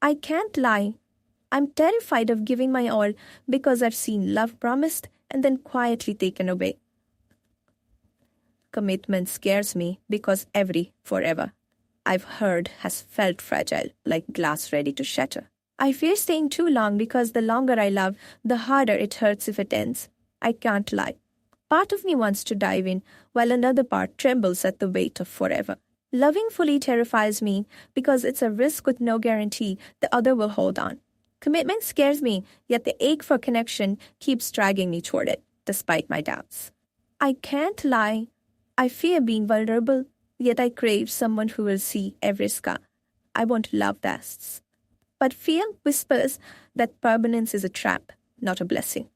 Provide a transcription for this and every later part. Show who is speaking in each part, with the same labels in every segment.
Speaker 1: I can't lie. I'm terrified of giving my all because I've seen love promised and then quietly taken away. Commitment scares me because every forever I've heard has felt fragile, like glass ready to shatter. I fear staying too long because the longer I love, the harder it hurts if it ends. I can't lie. Part of me wants to dive in, while another part trembles at the weight of forever. Loving fully terrifies me because it's a risk with no guarantee the other will hold on. Commitment scares me, yet the ache for connection keeps dragging me toward it, despite my doubts. I can't lie. I fear being vulnerable, yet I crave someone who will see every scar. I want love lasts. But fear whispers that permanence is a trap, not a blessing.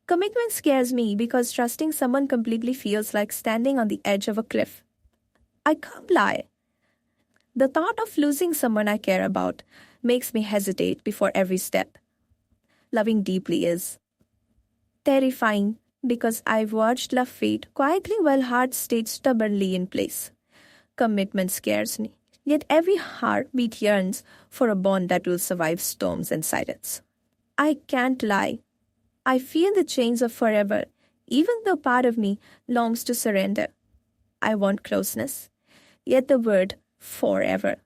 Speaker 1: Commitment scares me because trusting someone completely feels like standing on the edge of a cliff. I can't lie. The thought of losing someone I care about makes me hesitate before every step. Loving deeply is terrifying because I've watched love fade quietly while hearts stayed stubbornly in place. Commitment scares me, yet every heartbeat yearns for a bond that will survive storms and silence. I can't lie. I feel the chains of forever, even though part of me longs to surrender. I want closeness, yet the word forever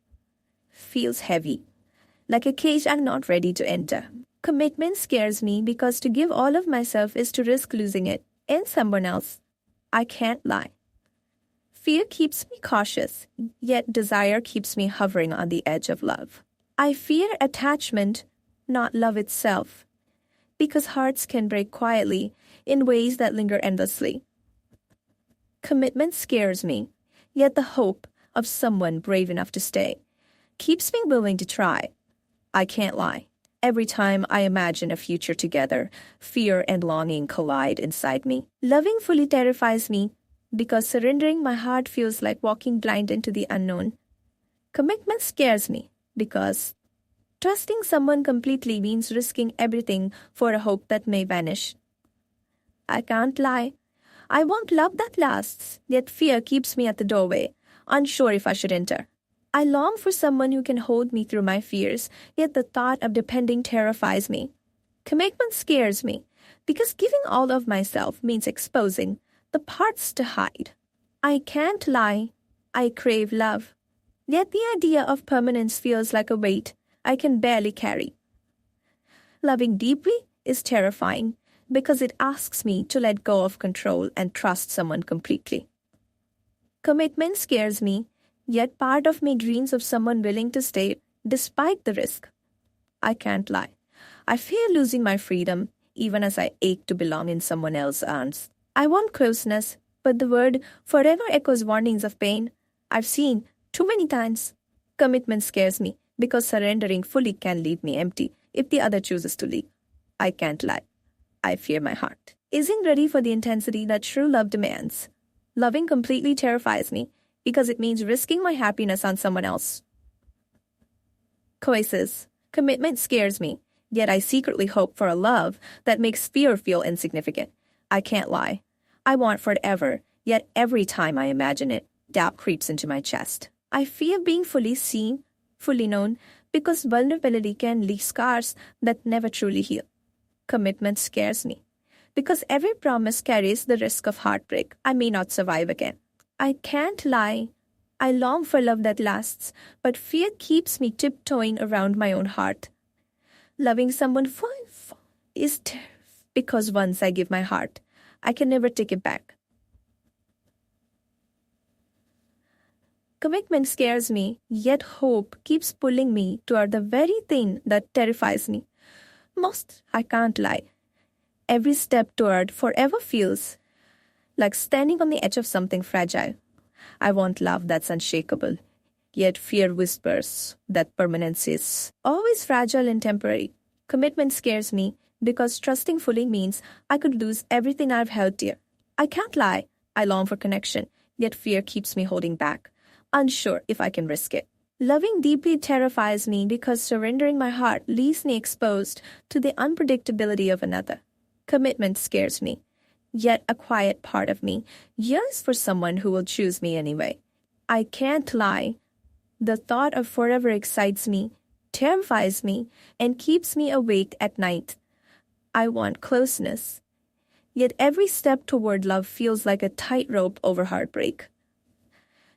Speaker 1: feels heavy, like a cage I'm not ready to enter. Commitment scares me because to give all of myself is to risk losing it in someone else. I can't lie. Fear keeps me cautious, yet desire keeps me hovering on the edge of love. I fear attachment, not love itself, because hearts can break quietly in ways that linger endlessly. Commitment scares me, yet the hope of someone brave enough to stay keeps me willing to try. I can't lie. Every time I imagine a future together, fear and longing collide inside me. Loving fully terrifies me because surrendering my heart feels like walking blind into the unknown. Commitment scares me because trusting someone completely means risking everything for a hope that may vanish. I can't lie. I want love that lasts, yet fear keeps me at the doorway, unsure if I should enter. I long for someone who can hold me through my fears, yet the thought of depending terrifies me. Commitment scares me, because giving all of myself means exposing the parts to hide. I can't lie. I crave love. Yet the idea of permanence feels like a weight I can barely carry. Loving deeply is terrifying, because it asks me to let go of control and trust someone completely. Commitment scares me, yet part of me dreams of someone willing to stay despite the risk. I can't lie. I fear losing my freedom, even as I ache to belong in someone else's arms. I want closeness, but the word forever echoes warnings of pain I've seen too many times. Commitment scares me, because surrendering fully can leave me empty if the other chooses to leave. I can't lie. I fear my heart isn't ready for the intensity that true love demands. Loving completely terrifies me, because it means risking my happiness on someone else. Choices. Commitment scares me, yet I secretly hope for a love that makes fear feel insignificant. I can't lie. I want forever, yet every time I imagine it, doubt creeps into my chest. I fear being fully seen, fully known, because vulnerability can leave scars that never truly heal. Commitment scares me, because every promise carries the risk of heartbreak I may not survive again. I can't lie. I long for love that lasts, but fear keeps me tiptoeing around my own heart. Loving someone is because once I give my heart, I can never take it back. Commitment scares me, yet hope keeps pulling me toward the very thing that terrifies me. I can't lie. Every step toward forever feels like standing on the edge of something fragile. I want love that's unshakable, yet fear whispers that permanence is always fragile and temporary. Commitment scares me because trusting fully means I could lose everything I've held dear. I can't lie. I long for connection, yet fear keeps me holding back, unsure if I can risk it. Loving deeply terrifies me because surrendering my heart leaves me exposed to the unpredictability of another. Commitment scares me, yet a quiet part of me yearns for someone who will choose me anyway. I can't lie. The thought of forever excites me, terrifies me and keeps me awake at night. I want closeness. Yet every step toward love feels like a tightrope over heartbreak.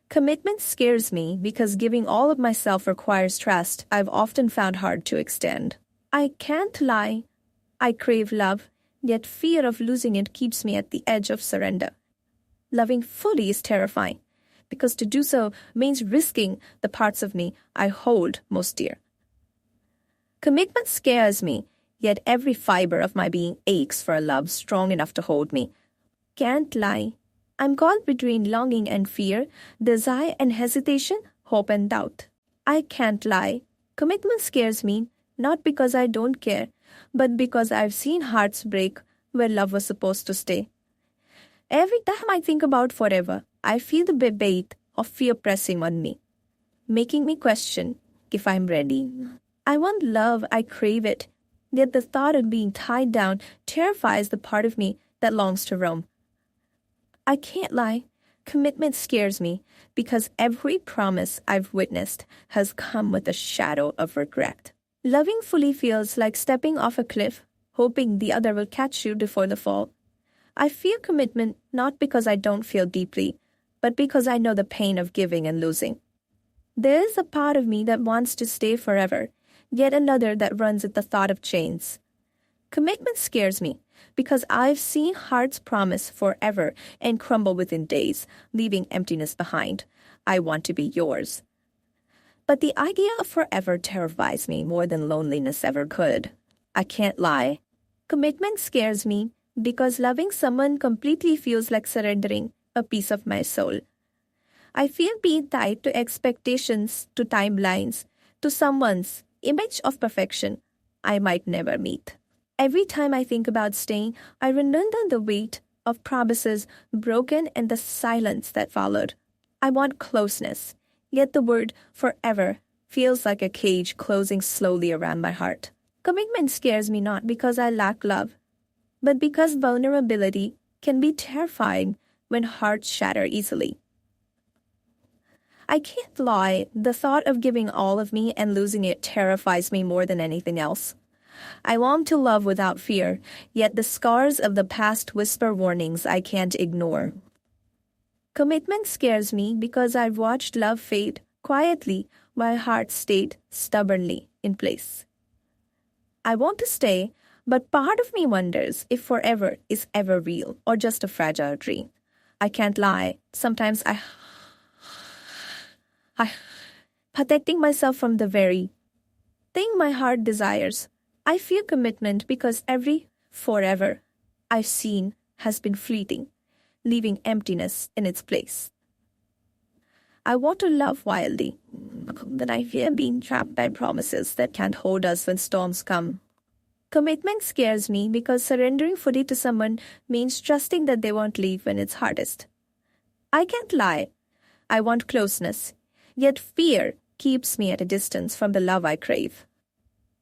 Speaker 1: Commitment scares me because giving all of myself requires trust I've often found hard to extend. I can't lie. I crave love, yet fear of losing it keeps me at the edge of surrender. Loving fully is terrifying, because to do so means risking the parts of me I hold most dear. Commitment scares me, yet every fiber of my being aches for a love strong enough to hold me. Can't lie. I'm caught between longing and fear, desire and hesitation, hope and doubt. I can't lie. Commitment scares me, not because I don't care, but because I've seen hearts break where love was supposed to stay. Every time I think about forever, I feel the weight of fear pressing on me, making me question if I'm ready. I want love, I crave it, yet the thought of being tied down terrifies the part of me that longs to roam. I can't lie. Commitment scares me because every promise I've witnessed has come with a shadow of regret. Loving fully feels like stepping off a cliff, hoping the other will catch you before the fall. I fear commitment not because I don't feel deeply, but because I know the pain of giving and losing. There is a part of me that wants to stay forever, yet another that runs at the thought of chains. Commitment scares me because I've seen hearts promise forever and crumble within days, leaving emptiness behind. I want to be yours. But the idea of forever terrifies me more than loneliness ever could. I can't lie. Commitment scares me because loving someone completely feels like surrendering a piece of my soul. I fear being tied to expectations, to timelines, to someone's image of perfection I might never meet. Every time I think about staying, I remember the weight of promises broken and the silence that followed. I want closeness, yet the word forever feels like a cage closing slowly around my heart. Commitment scares me not because I lack love, but because vulnerability can be terrifying when hearts shatter easily. I can't lie, the thought of giving all of me and losing it terrifies me more than anything else. I long to love without fear, yet the scars of the past whisper warnings I can't ignore. Commitment scares me because I've watched love fade quietly while heart stayed stubbornly in place. I want to stay, but part of me wonders if forever is ever real or just a fragile dream. I can't lie. Sometimes I protecting myself from the very thing my heart desires. I fear commitment because every forever I've seen has been fleeting, leaving emptiness in its place. I want to love wildly, but I fear being trapped by promises that can't hold us when storms come. Commitment scares me because surrendering fully to someone means trusting that they won't leave when it's hardest. I can't lie. I want closeness, yet fear keeps me at a distance from the love I crave.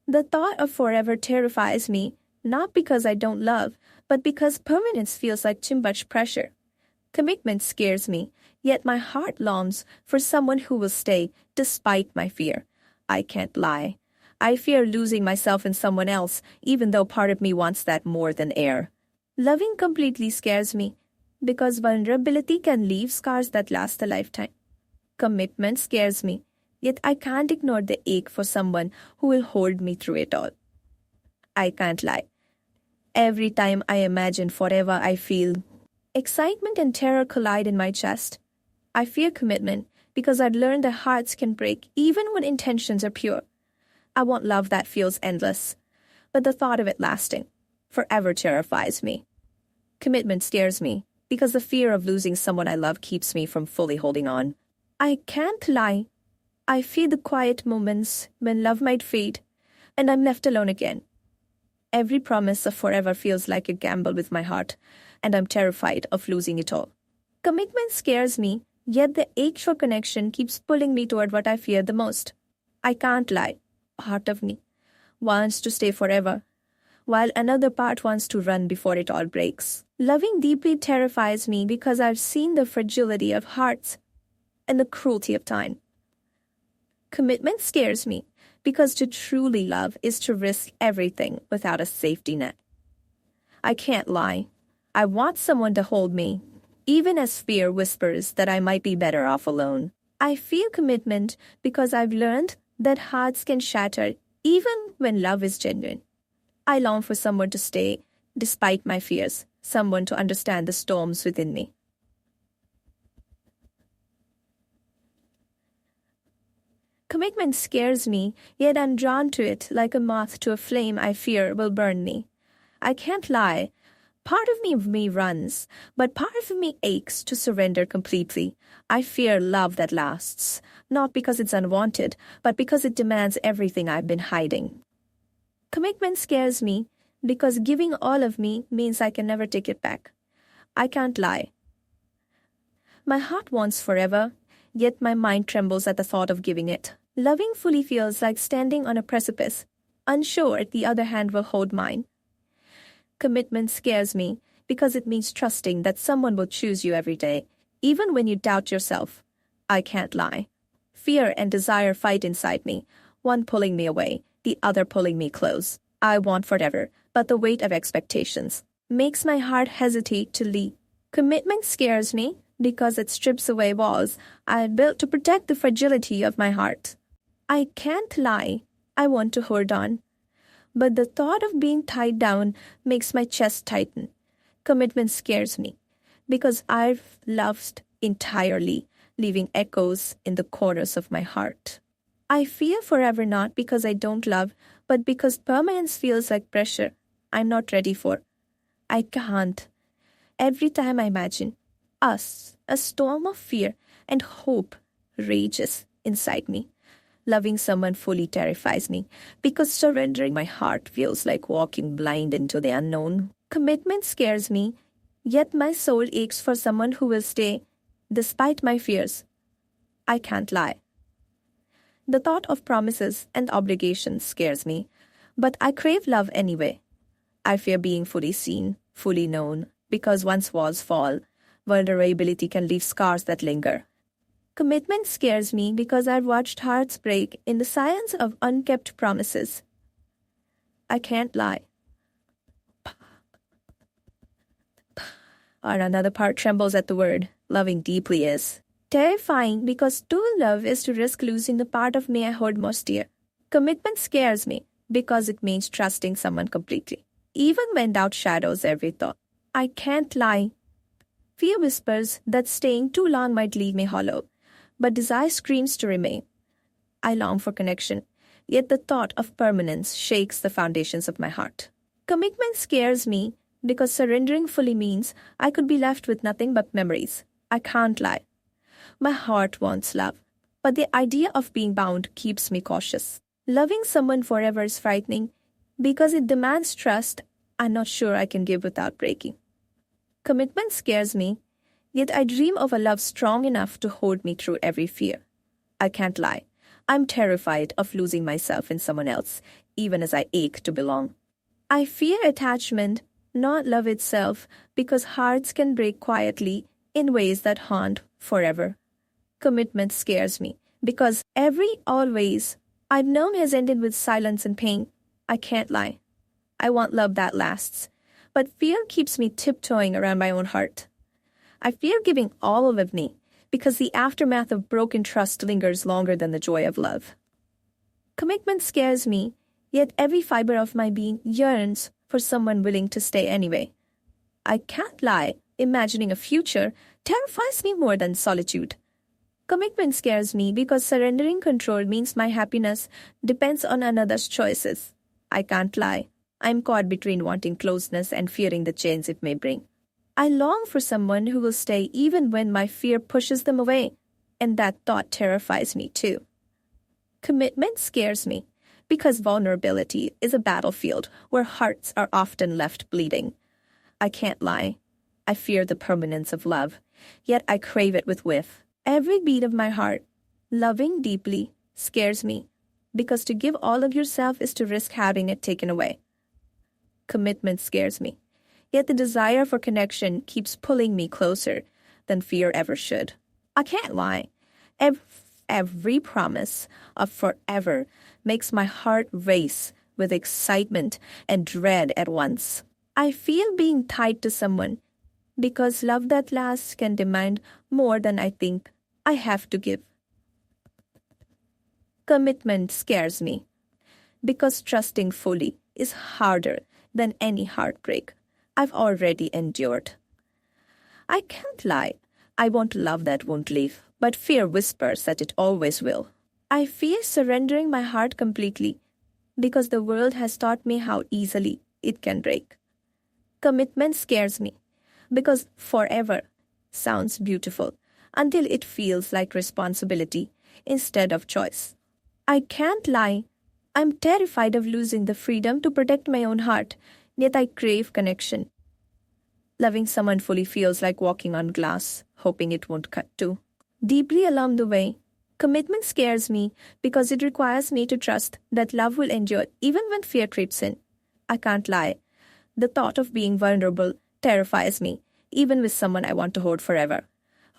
Speaker 1: The thought of forever terrifies me, not because I don't love, but because permanence feels like too much pressure. Commitment scares me, yet my heart longs for someone who will stay despite my fear. I can't lie. I fear losing myself in someone else, even though part of me wants that more than air. Loving completely scares me, because vulnerability can leave scars that last a lifetime. Commitment scares me, yet I can't ignore the ache for someone who will hold me through it all. I can't lie. Every time I imagine forever, I feel excitement and terror collide in my chest. I fear commitment because I've learned that hearts can break even when intentions are pure. I want love that feels endless, but the thought of it lasting forever terrifies me. Commitment scares me because the fear of losing someone I love keeps me from fully holding on. I can't lie. I fear the quiet moments when love might fade and I'm left alone again. Every promise of forever feels like a gamble with my heart, and I'm terrified of losing it all. Commitment scares me, yet the ache for connection keeps pulling me toward what I fear the most. I can't lie. Part of me wants to stay forever, while another part wants to run before it all breaks. Loving deeply terrifies me because I've seen the fragility of hearts and the cruelty of time. Commitment scares me because to truly love is to risk everything without a safety net. I can't lie. I want someone to hold me, even as fear whispers that I might be better off alone. I feel commitment because I've learned that hearts can shatter even when love is genuine. I long for someone to stay despite my fears, someone to understand the storms within me. Commitment scares me, yet I'm drawn to it like a moth to a flame I fear will burn me. I can't lie. Part of me runs, but part of me aches to surrender completely. I fear love that lasts, not because it's unwanted, but because it demands everything I've been hiding. Commitment scares me because giving all of me means I can never take it back. I can't lie. My heart wants forever, yet my mind trembles at the thought of giving it. Loving fully feels like standing on a precipice, unsure the other hand will hold mine. Commitment scares me because it means trusting that someone will choose you every day, even when you doubt yourself. I can't lie. Fear and desire fight inside me, one pulling me away, the other pulling me close. I want forever, but the weight of expectations makes my heart hesitate to leave. Commitment scares me because it strips away walls I had built to protect the fragility of my heart. I can't lie. I want to hold on. But the thought of being tied down makes my chest tighten. Commitment scares me because I've loved entirely, leaving echoes in the corners of my heart. I fear forever not because I don't love, but because permanence feels like pressure I'm not ready for. I can't. Every time I imagine us, a storm of fear and hope rages inside me. Loving someone fully terrifies me because surrendering my heart feels like walking blind into the unknown. Commitment scares me, yet my soul aches for someone who will stay despite my fears. I can't lie. The thought of promises and obligations scares me, but I crave love anyway. I fear being fully seen, fully known, because once walls fall, vulnerability can leave scars that linger. Commitment scares me because I've watched hearts break in the silence of unkept promises. I can't lie. Or another part trembles at the word, loving deeply is. Terrifying because to love is to risk losing the part of me I hold most dear. Commitment scares me because it means trusting someone completely, even when doubt shadows every thought. I can't lie. Fear whispers that staying too long might leave me hollow, but desire screams to remain. I long for connection, yet the thought of permanence shakes the foundations of my heart. Commitment scares me because surrendering fully means I could be left with nothing but memories. I can't lie. My heart wants love, but the idea of being bound keeps me cautious. Loving someone forever is frightening because it demands trust I'm not sure I can give without breaking. Commitment scares me, yet I dream of a love strong enough to hold me through every fear. I can't lie. I'm terrified of losing myself in someone else, even as I ache to belong. I fear attachment, not love itself, because hearts can break quietly in ways that haunt forever. Commitment scares me, because every always I've known has ended with silence and pain. I can't lie. I want love that lasts, but fear keeps me tiptoeing around my own heart. I fear giving all of me because the aftermath of broken trust lingers longer than the joy of love. Commitment scares me, yet every fiber of my being yearns for someone willing to stay anyway. I can't lie, imagining a future terrifies me more than solitude. Commitment scares me because surrendering control means my happiness depends on another's choices. I can't lie. I'm caught between wanting closeness and fearing the chains it may bring. I long for someone who will stay even when my fear pushes them away, and that thought terrifies me too. Commitment scares me because vulnerability is a battlefield where hearts are often left bleeding. I can't lie. I fear the permanence of love, yet I crave it with whiff. Every beat of my heart, loving deeply, scares me because to give all of yourself is to risk having it taken away. Commitment scares me, yet the desire for connection keeps pulling me closer than fear ever should. I can't lie. every promise of forever makes my heart race with excitement and dread at once. I feel being tied to someone because love that lasts can demand more than I think I have to give. Commitment scares me because trusting fully is harder than any heartbreak I've already endured. I can't lie. I want love that won't leave, but fear whispers that it always will. I fear surrendering my heart completely because the world has taught me how easily it can break. Commitment scares me because forever sounds beautiful until it feels like responsibility instead of choice. I can't lie. I'm terrified of losing the freedom to protect my own heart, yet I crave connection. Loving someone fully feels like walking on glass, hoping it won't cut too deeply along the way. Commitment scares me because it requires me to trust that love will endure even when fear creeps in. I can't lie. The thought of being vulnerable terrifies me, even with someone I want to hold forever.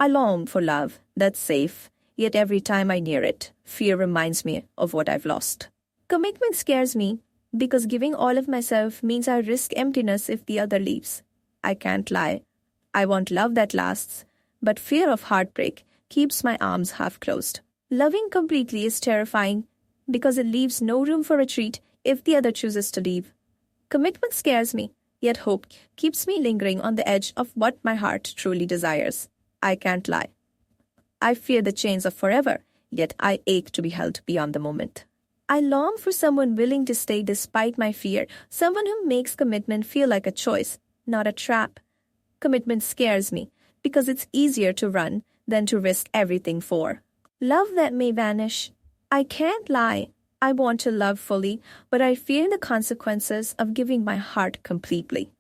Speaker 1: I long for love that's safe, yet every time I near it, fear reminds me of what I've lost. Commitment scares me because giving all of myself means I risk emptiness if the other leaves. I can't lie. I want love that lasts, but fear of heartbreak keeps my arms half closed. Loving completely is terrifying because it leaves no room for retreat if the other chooses to leave. Commitment scares me, yet hope keeps me lingering on the edge of what my heart truly desires. I can't lie. I fear the chains of forever, yet I ache to be held beyond the moment. I long for someone willing to stay despite my fear, someone who makes commitment feel like a choice, not a trap. Commitment scares me because it's easier to run than to risk everything for love that may vanish. I can't lie. I want to love fully, but I fear the consequences of giving my heart completely.